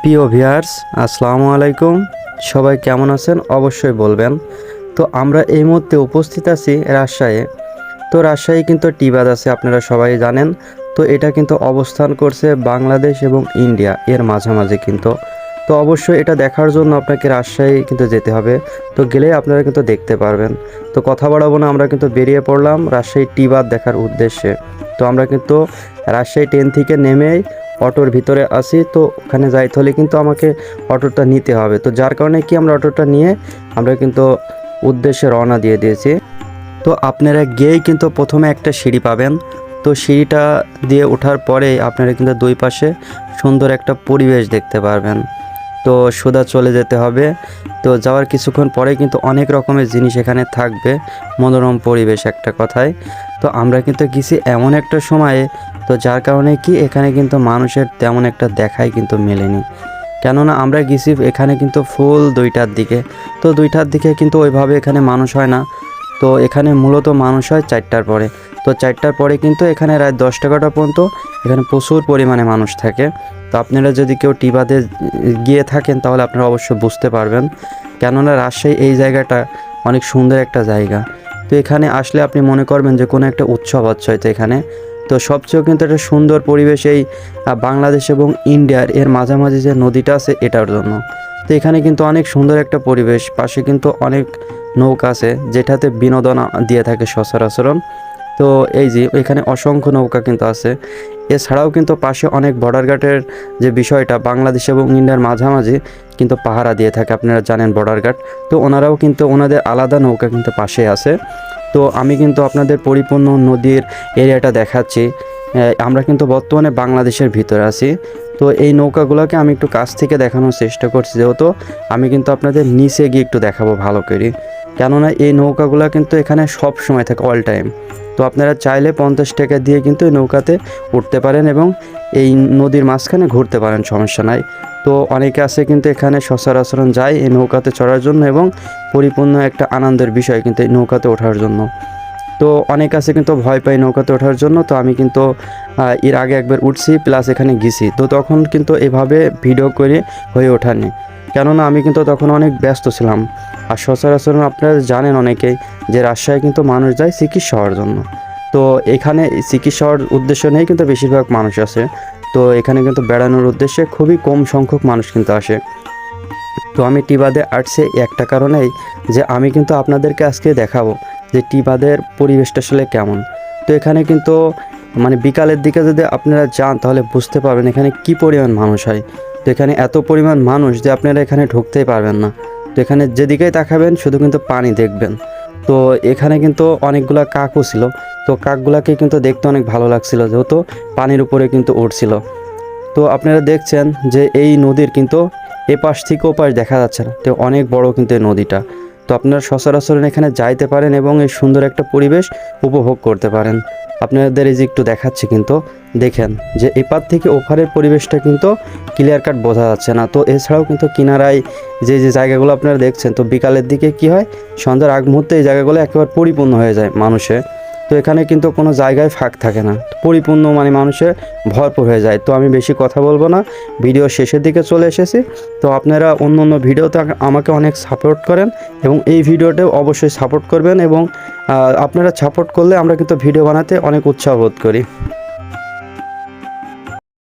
প্রিয় ভিউয়ার্স, আসসালামু আলাইকুম। সবাই কেমন আছেন অবশ্যই বলবেন। তো আমরা এই মুহূর্তে উপস্থিত আছি রাজশাহী। তো রাজশাহী কিন্তু টিবাদ আছে, আপনারা সবাই জানেন। তো এটা কিন্তু অবস্থান করছে বাংলাদেশ এবং ইন্ডিয়া এর মাঝামাঝি কিন্তু। তো অবশ্যই এটা দেখার জন্য আপনাকে রাজশাহী কিন্তু যেতে হবে। তো গেলেই আপনারা কিন্তু দেখতে পারবেন। তো কথা বাড়াবো না, আমরা কিন্তু বেরিয়ে পড়লাম রাজশাহী টিবাদ দেখার উদ্দেশ্যে। তো আমরা কিন্তু রাজশাহী ট্রেন থেকে নেমেই অটোর ভিতরে আসি। তো ওখানে যাইতে হলে কিন্তু আমাকে অটোটা নিতে হবে। তো যার কারণে কি আমরা অটোটা নিয়ে আমরা কিন্তু উদ্দেশ্যে রওনা দিয়ে দিয়েছি। তো আপনারা গিয়েই কিন্তু প্রথমে একটা সিঁড়ি পাবেন। তো সিঁড়িটা দিয়ে ওঠার পরে আপনারা কিন্তু দুই পাশে সুন্দর একটা পরিবেশ দেখতে পারবেন। তো সোজা চলে যেতে হবে। তো যাওয়ার কিছুক্ষণ পরে কিন্তু অনেক রকমের জিনিস এখানে থাকবে, মনোরম পরিবেশ একটা কথায়। তো আমরা কিন্তু গেছি এমন একটা সময়ে, তো যার কারণে কি এখানে কিন্তু মানুষের তেমন একটা দেখাই কিন্তু মেলেনি। কেননা আমরা গেছি এখানে কিন্তু ফুল 2টার দিকে। তো 2টার দিকে কিন্তু ওইভাবে এখানে মানুষ হয় না। তো এখানে মূলত মানুষ হয় 4টার পরে। তো 4টার পরে কিন্তু এখানে রাত 10-11টা পর্যন্ত এখানে প্রচুর পরিমাণে মানুষ থাকে। তো আপনারা যদি কেউ টিবাদে গিয়ে থাকেন তাহলে আপনারা অবশ্যই বুঝতে পারবেন। কেননা রাজশাহী এই জায়গাটা অনেক সুন্দর একটা জায়গা। তো এখানে আসলে আপনি মনে করবেন যে কোনো একটা উৎসব হচ্ছে হয়তো এখানে। তো সবচেয়েও কিন্তু একটা সুন্দর পরিবেশ এই বাংলাদেশ এবং ইন্ডিয়ার এর মাঝামাঝি যে নদীটা আছে এটার জন্য। তো এখানে কিন্তু অনেক সুন্দর একটা পরিবেশ, পাশে কিন্তু অনেক নৌকা আছে যেটাতে বিনোদন দিয়ে থাকে সচরাচরণ। তো এই যে এখানে অসংখ্য নৌকা কিন্তু আছে। এছাড়াও কিন্তু পাশে অনেক বর্ডার গার্ডের যে বিষয়টা, বাংলাদেশ এবং ইন্ডিয়ার মাঝামাঝি কিন্তু পাহারা দিয়ে থাকে, আপনারা জানেন বর্ডার গার্ড। তো ওনারাও কিন্তু ওনাদের আলাদা নৌকা কিন্তু পাশে আছে। তো আমি কিন্তু আপনাদের পরিপূর্ণ নদীর এরিয়াটা দেখাচ্ছি। আমরা কিন্তু বর্তমানে বাংলাদেশের ভিতরে আছি। তো এই নৌকাগুলোকে আমি একটু কাছ থেকে দেখানোর চেষ্টা করছি, যেহেতু আমি কিন্তু আপনাদের নিচে গিয়ে একটু দেখাবো ভালো করে। কেননা এই নৌকাগুলো কিন্তু এখানে সব সময় থাকে, অল টাইম। তো আপনারা চাইলে 50 টাকা দিয়ে কিন্তু এই নৌকাতে উঠতে পারেন এবং এই নদীর মাঝখানে ঘুরতে পারেন, সমস্যা নাই। তো অনেকে আছে কিন্তু এখানে সচরাচরণ যায় এই নৌকাতে চড়ার জন্য এবং পরিপূর্ণ একটা আনন্দের বিষয় কিন্তু এই নৌকাতে ওঠার জন্য। তো অনেক আছে কিন্তু ভয় পাই নৌকাতে ওঠার জন্য। তো আমি কিন্তু এর আগে একবার উঠছি, প্লাস এখানে গেছি। তো তখন কিন্তু এভাবে ভিডিও করে হয়ে ওঠানি, কেননা আমি কিন্তু তখন অনেক ব্যস্ত ছিলাম। আর সচরাচর আপনারা জানেন অনেকেই যে রাজশাহী কিন্তু মানুষ যায় চিকিৎসা হওয়ার জন্য। তো এখানে চিকিৎসা হওয়ার উদ্দেশ্য নিয়েই কিন্তু বেশিরভাগ মানুষ আসে। তো এখানে কিন্তু বেড়ানোর উদ্দেশ্যে খুবই কম সংখ্যক মানুষ কিন্তু আসে। তো আমি টিবাদে আসছি একটা কারণেই, যে আমি কিন্তু আপনাদেরকে আজকে দেখাবো যে টিবাদের পরিবেশটা আসলে কেমন। তো এখানে কিন্তু মানে বিকালের দিকে যদি আপনারা যান তাহলে বুঝতে পারবেন এখানে কি পরিমাণ মানুষ হয়। তো এখানে এত পরিমাণ মানুষ যে আপনারা এখানে ঢুকতেই পারবেন না। তো এখানে যেদিকেই তাকাবেন শুধু কিন্তু পানি দেখবেন। তো এখানে কিন্তু অনেকগুলা কাকও ছিল। তো কাকগুলাকে কিন্তু দেখতে অনেক ভালো লাগছিল, যেহেতু পানির উপরে কিন্তু উঠছিল। তো আপনারা দেখছেন যে এই নদীর কিন্তু এপাশ থেকে ওপাশ দেখা যাচ্ছে না, তো অনেক বড় কিন্তু এই নদীটা। তো আপনারা সচরাচর এখানে যাইতে পারেন এবং এই সুন্দর একটা পরিবেশ উপভোগ করতে পারেন। আপনাদের এই যে একটু দেখাচ্ছি, কিন্তু দেখেন যে এপার থেকে ওপারের পরিবেশটা কিন্তু ক্লিয়ার কাট বোঝা যাচ্ছে না। তো এছাড়াও কিন্তু কিনারায় যে যে জায়গাগুলো আপনারা দেখছেন, তো বিকালের দিকে কি হয়, সন্ধ্যার আগ মুহূর্তে এই জায়গাগুলো একেবারে পরিপূর্ণ হয়ে যায় মানুষে। তো এখানে কিন্তু কোনো জায়গায় ফাঁক থাকে না, পরিপূর্ণ মানে মানুষের ভরপুর হয়ে যায়। তো আমি বেশি কথা বলবো না, ভিডিও শেষের দিকে চলে এসেছি। তো আপনারা অন্য অন্য ভিডিওতে আমাকে অনেক সাপোর্ট করেন এবং এই ভিডিওটাও অবশ্যই সাপোর্ট করবেন এবং আপনারা সাপোর্ট করলে আমরা কিন্তু ভিডিও বানাতে অনেক উৎসাহ বোধ করি।